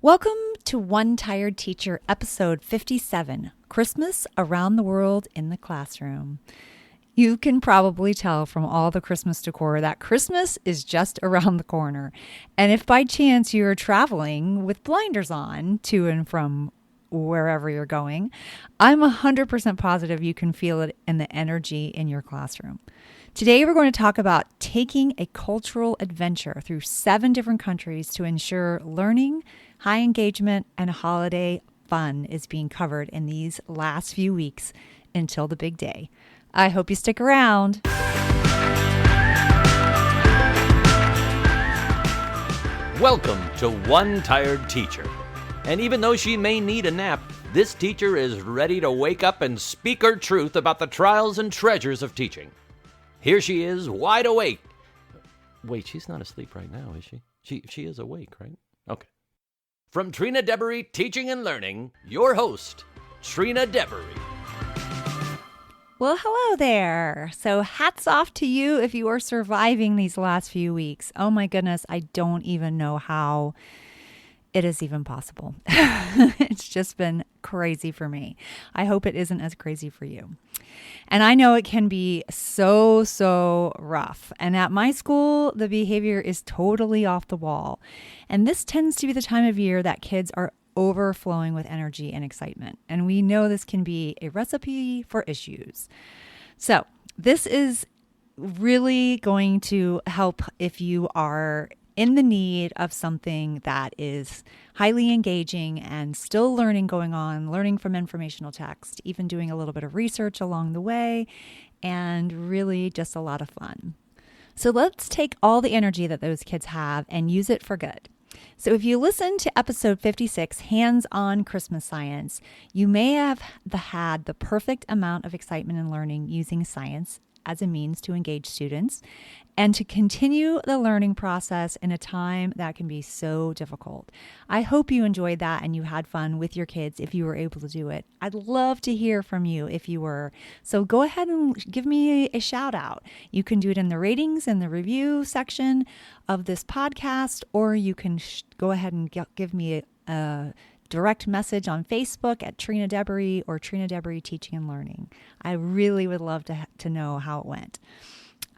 Welcome to One Tired Teacher, episode 57, Christmas Around the World in the Classroom. You can probably tell from all the Christmas decor that Christmas is just around the corner. And if by chance you're traveling with blinders on to and from wherever you're going, I'm 100% positive you can feel it in the energy in your classroom. Today, we're going to talk about taking a cultural adventure through 7 different countries to ensure learning, high engagement, and holiday fun is being covered in these last few weeks until the big day. I hope you stick around. Welcome to One Tired Teacher. And even though she may need a nap, this teacher is ready to wake up and speak her truth about the trials and treasures of teaching. Here she is, wide awake. Wait, she's not asleep right now, is she? She is awake, right? Okay. From Trina Debery Teaching and Learning, your host, Trina Debery. Well, hello there. So hats off to you if you are surviving these last few weeks. Oh my goodness, I don't even know how it is even possible. It's just been crazy for me. I hope it isn't as crazy for you. And I know it can be so rough. And at my school, the behavior is totally off the wall. And this tends to be the time of year that kids are overflowing with energy and excitement. And we know this can be a recipe for issues. So this is really going to help if you are in the need of something that is highly engaging and still learning going on, learning from informational text, even doing a little bit of research along the way, and really just a lot of fun. So let's take all the energy that those kids have and use it for good. So if you listen to episode 56, Hands-on Christmas Science, you may have had the perfect amount of excitement in learning using science as a means to engage students and to continue the learning process in a time that can be so difficult. I hope you enjoyed that and you had fun with your kids if you were able to do it. I'd love to hear from you if you were. So go ahead and give me a shout out. You can do it in the ratings and the review section of this podcast, or you can go ahead and give me a direct message on Facebook at Trina Debery or Trina Debery Teaching and Learning. I really would love to know how it went.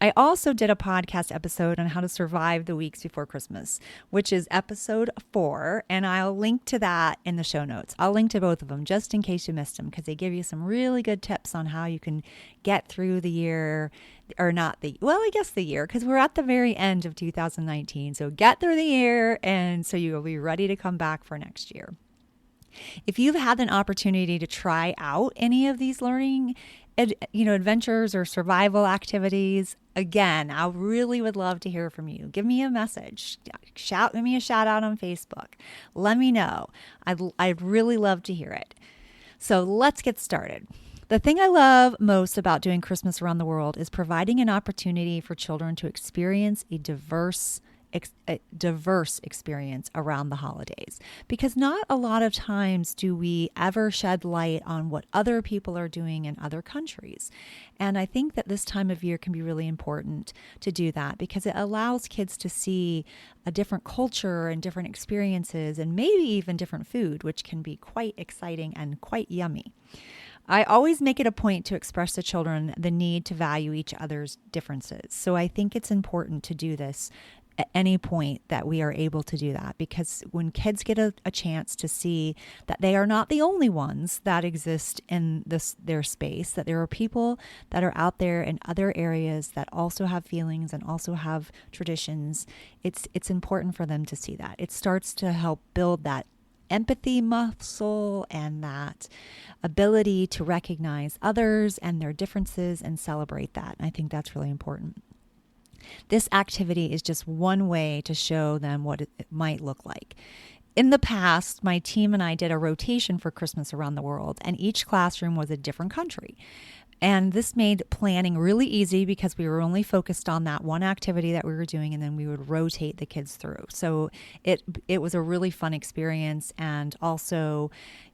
I also did a podcast episode on how to survive the weeks before Christmas, which is episode 4, and I'll link to that in the show notes. I'll link to both of them just in case you missed them, because they give you some really good tips on how you can get through the year, or not the, well, I guess the year, because we're at the very end of 2019. So get through the year, and so you'll be ready to come back for next year. If you've had an opportunity to try out any of these learning adventures or survival activities, again, I really would love to hear from you. Give me a message. Give me a shout out on Facebook. Let me know. I'd really love to hear it. So let's get started. The thing I love most about doing Christmas around the world is providing an opportunity for children to experience a diverse experience around the holidays, because not a lot of times do we ever shed light on what other people are doing in other countries. And I think that this time of year can be really important to do that, because it allows kids to see a different culture and different experiences and maybe even different food, which can be quite exciting and quite yummy. I always make it a point to express to children the need to value each other's differences. So I think it's important to do this at any point that we are able to do that, because when kids get a chance to see that they are not the only ones that exist in their space, that there are people that are out there in other areas that also have feelings and also have traditions, it's important for them to see that. It starts to help build that empathy muscle and that ability to recognize others and their differences and celebrate that. And I think that's really important. This activity is just one way to show them what it might look like. In the past, my team and I did a rotation for Christmas around the world, and each classroom was a different country. And this made planning really easy because we were only focused on that one activity that we were doing, and then we would rotate the kids through. So it was a really fun experience, and also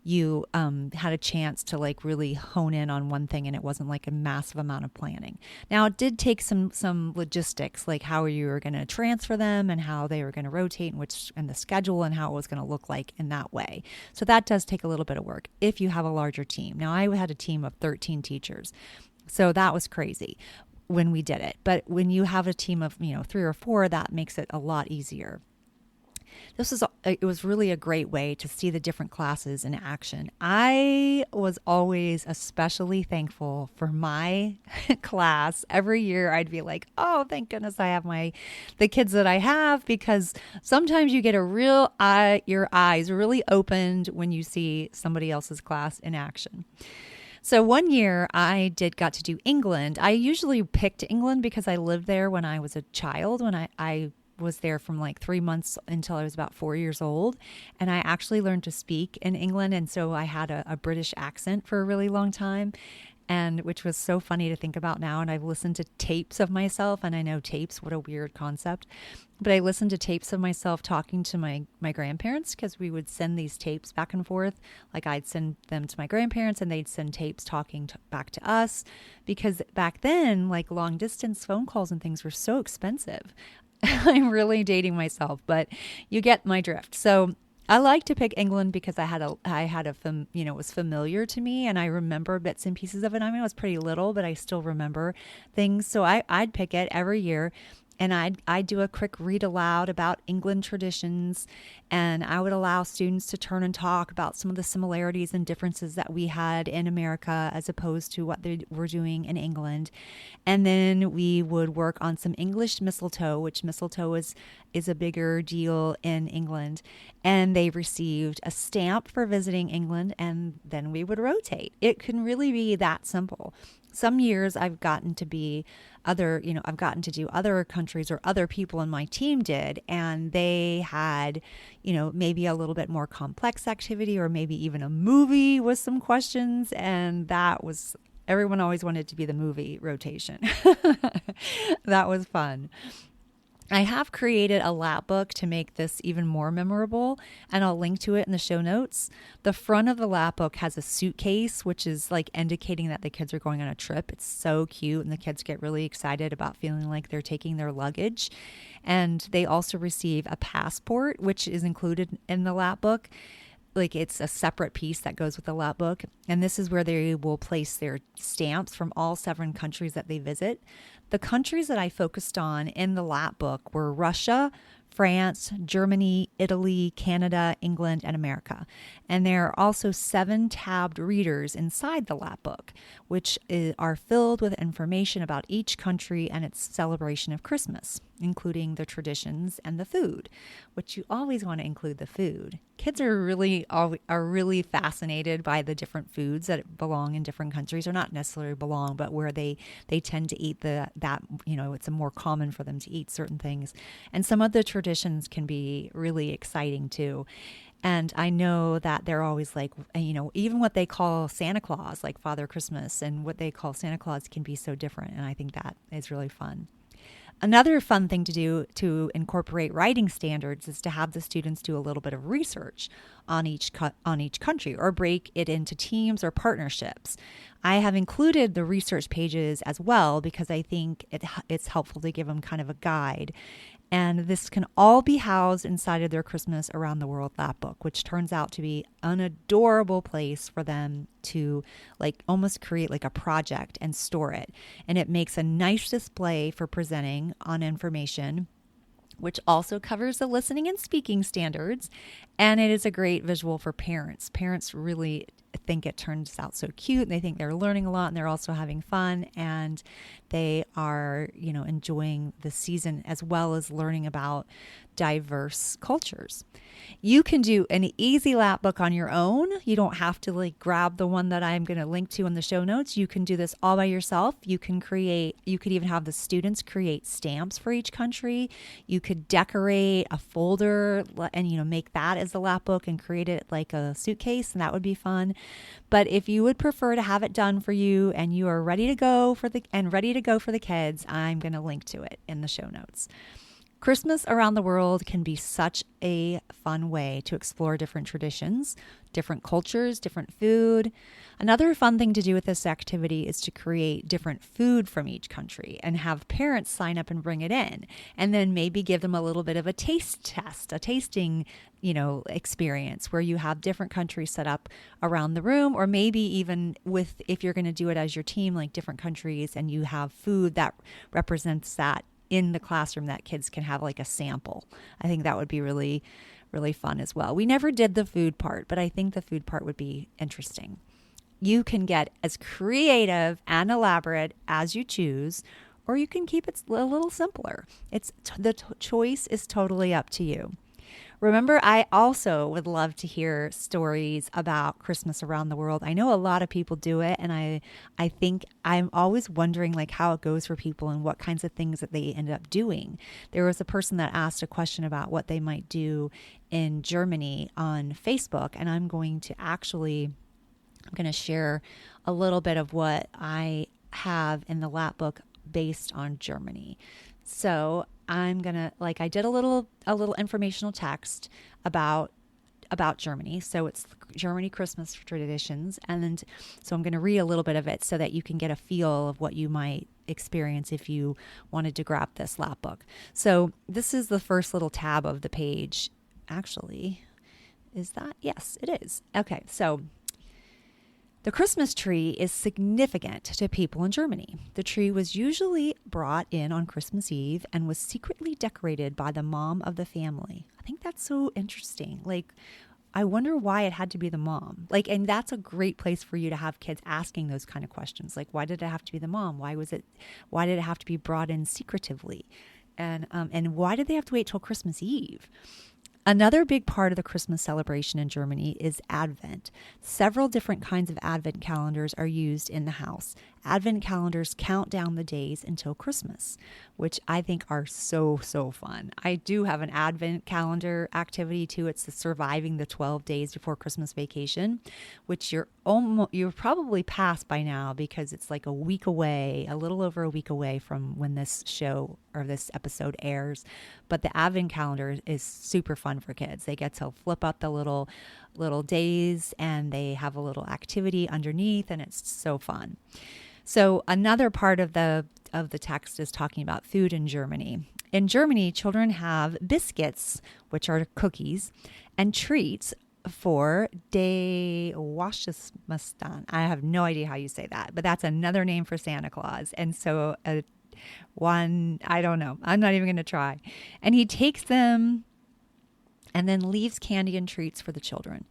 you had a chance to like really hone in on one thing, and it wasn't like a massive amount of planning. Now it did take some logistics, like how you were going to transfer them and how they were going to rotate and the schedule and how it was going to look like in that way. So that does take a little bit of work if you have a larger team. Now I had a team of 13 teachers. So that was crazy when we did it. But when you have a team of, 3 or 4, that makes it a lot easier. It was really a great way to see the different classes in action. I was always especially thankful for my class. Every year I'd be like, oh, thank goodness I have the kids that I have, because sometimes you get your eyes really opened when you see somebody else's class in action. So one year I got to do England. I usually picked England because I lived there when I was a child, when I was there from like 3 months until I was about 4 years old. And I actually learned to speak in England. And so I had a British accent for a really long time, and which was so funny to think about now. And I've listened to tapes of myself, and I know tapes, what a weird concept. But I listened to tapes of myself talking to my grandparents, because we would send these tapes back and forth. Like I'd send them to my grandparents and they'd send tapes talking back to us, because back then, like long distance phone calls and things were so expensive. I'm really dating myself, but you get my drift. So I like to pick England because it was familiar to me, and I remember bits and pieces of it. I mean, I was pretty little, but I still remember things. So I'd pick it every year, and I'd do a quick read aloud about England traditions, and I would allow students to turn and talk about some of the similarities and differences that we had in America as opposed to what they were doing in England. And then we would work on some English mistletoe, which mistletoe is a bigger deal in England. And they received a stamp for visiting England, and then we would rotate. It can really be that simple. Some years I've gotten to do other countries, or other people in my team did, and they had, maybe a little bit more complex activity, or maybe even a movie with some questions. And everyone always wanted to be the movie rotation. That was fun. I have created a lap book to make this even more memorable, and I'll link to it in the show notes. The front of the lap book has a suitcase, which is like indicating that the kids are going on a trip. It's so cute, and the kids get really excited about feeling like they're taking their luggage. And they also receive a passport, which is included in the lap book. Like it's a separate piece that goes with the lap book. And this is where they will place their stamps from all 7 countries that they visit. The countries that I focused on in the lap book were Russia, France, Germany, Italy, Canada, England, and America. And there are also 7 tabbed readers inside the lap book, which are filled with information about each country and its celebration of Christmas, including the traditions and the food, which you always want to include the food. Kids are really fascinated by the different foods that belong in different countries, or not necessarily belong, but where they tend to eat it's more common for them to eat certain things. And some of the traditions can be really exciting too. And I know that they're always like, even what they call Santa Claus, like Father Christmas, and what they call Santa Claus can be so different. And I think that is really fun. Another fun thing to do to incorporate writing standards is to have the students do a little bit of research on each country, or break it into teams or partnerships. I have included the research pages as well, because I think it's helpful to give them kind of a guide. And this can all be housed inside of their Christmas Around the World lap book, which turns out to be an adorable place for them to like almost create like a project and store it. And it makes a nice display for presenting on information, which also covers the listening and speaking standards. And it is a great visual for parents. Parents really think it turns out so cute, and they think they're learning a lot, and they're also having fun, and they are, enjoying the season as well as learning about diverse cultures. You can do an easy lap book on your own. You don't have to like grab the one that I'm going to link to in the show notes. You can do this all by yourself. You could even have the students create stamps for each country. You could decorate a folder and, make that as a lap book and create it like a suitcase, and that would be fun. But if you would prefer to have it done for you and you are ready to go for the kids, I'm going to link to it in the show notes. Christmas around the world can be such a fun way to explore different traditions, different cultures, different food. Another fun thing to do with this activity is to create different food from each country and have parents sign up and bring it in, and then maybe give them a little bit of a taste test, a tasting, experience where you have different countries set up around the room, or maybe even with, if you're going to do it as your team, like different countries, and you have food that represents that in the classroom that kids can have like a sample. I think that would be really, really fun as well. We never did the food part, but I think the food part would be interesting. You can get as creative and elaborate as you choose, or you can keep it a little simpler. The choice is totally up to you. Remember, I also would love to hear stories about Christmas around the world. I know a lot of people do it, and I think I'm always wondering like how it goes for people and what kinds of things that they end up doing. There was a person that asked a question about what they might do in Germany on Facebook, and I'm going to share a little bit of what I have in the lap book based on Germany. So I'm going to, I did a little informational text about Germany. So it's Germany Christmas traditions. And so I'm going to read a little bit of it so that you can get a feel of what you might experience if you wanted to grab this lap book. So this is the first little tab of the page. Actually, is that? Yes, it is. Okay. So the Christmas tree is significant to people in Germany. The tree was usually brought in on Christmas Eve and was secretly decorated by the mom of the family. I think that's so interesting. I wonder why it had to be the mom. And that's a great place for you to have kids asking those kind of questions. Why did it have to be the mom? Why did it have to be brought in secretively? And why did they have to wait till Christmas Eve? Another big part of the Christmas celebration in Germany is Advent. Several different kinds of Advent calendars are used in the house. Advent calendars count down the days until Christmas, which I think are so, so fun. I do have an Advent calendar activity too. It's the surviving the 12 days before Christmas vacation, which you're probably past by now because it's like a week away, a little over a week away from when this show or this episode airs. But the Advent calendar is super fun for kids. They get to flip out the little days and they have a little activity underneath, and it's so fun. So another part of the text is talking about food in Germany. In Germany, children have biscuits, which are cookies, and treats for De Weihnachtsmann. I have no idea how you say that, but that's another name for Santa Claus. And so I don't know. I'm not even going to try. And he takes them and then leaves candy and treats for the children.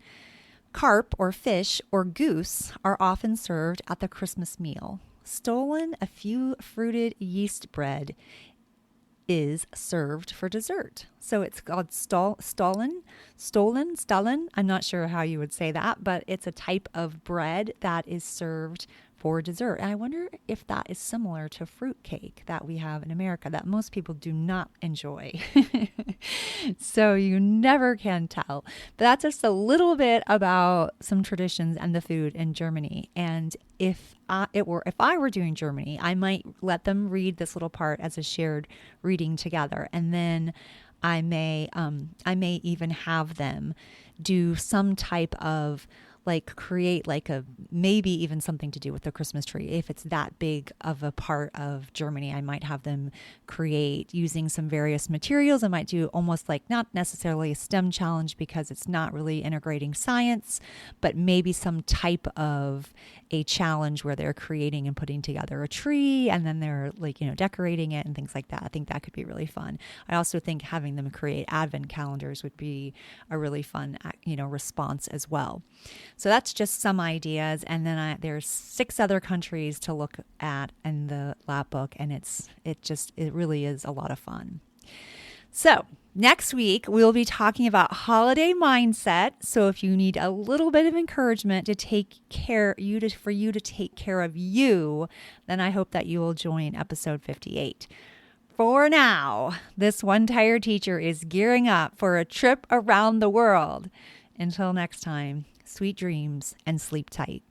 Carp or fish or goose are often served at the Christmas meal. Stolen, a few fruited yeast bread is served for dessert. So it's called Stollen. I'm not sure how you would say that, but it's a type of bread that is served for dessert. And I wonder if that is similar to fruit cake that we have in America that most people do not enjoy. So you never can tell. But that's just a little bit about some traditions and the food in Germany. And if I were doing Germany, I might let them read this little part as a shared reading together, and then I may even have them do some type of create maybe even something to do with the Christmas tree. If it's that big of a part of Germany, I might have them create using some various materials. I might do almost not necessarily a STEM challenge because it's not really integrating science, but maybe some type of a challenge where they're creating and putting together a tree and then they're decorating it and things like that. I think that could be really fun. I also think having them create Advent calendars would be a really fun, response as well. So that's just some ideas. And then there's 6 other countries to look at in the lab book. And it really is a lot of fun. So next week, we'll be talking about holiday mindset. So if you need a little bit of encouragement to for you to take care of you, then I hope that you will join episode 58. For now, this One Tired Teacher is gearing up for a trip around the world. Until next time, sweet dreams and sleep tight.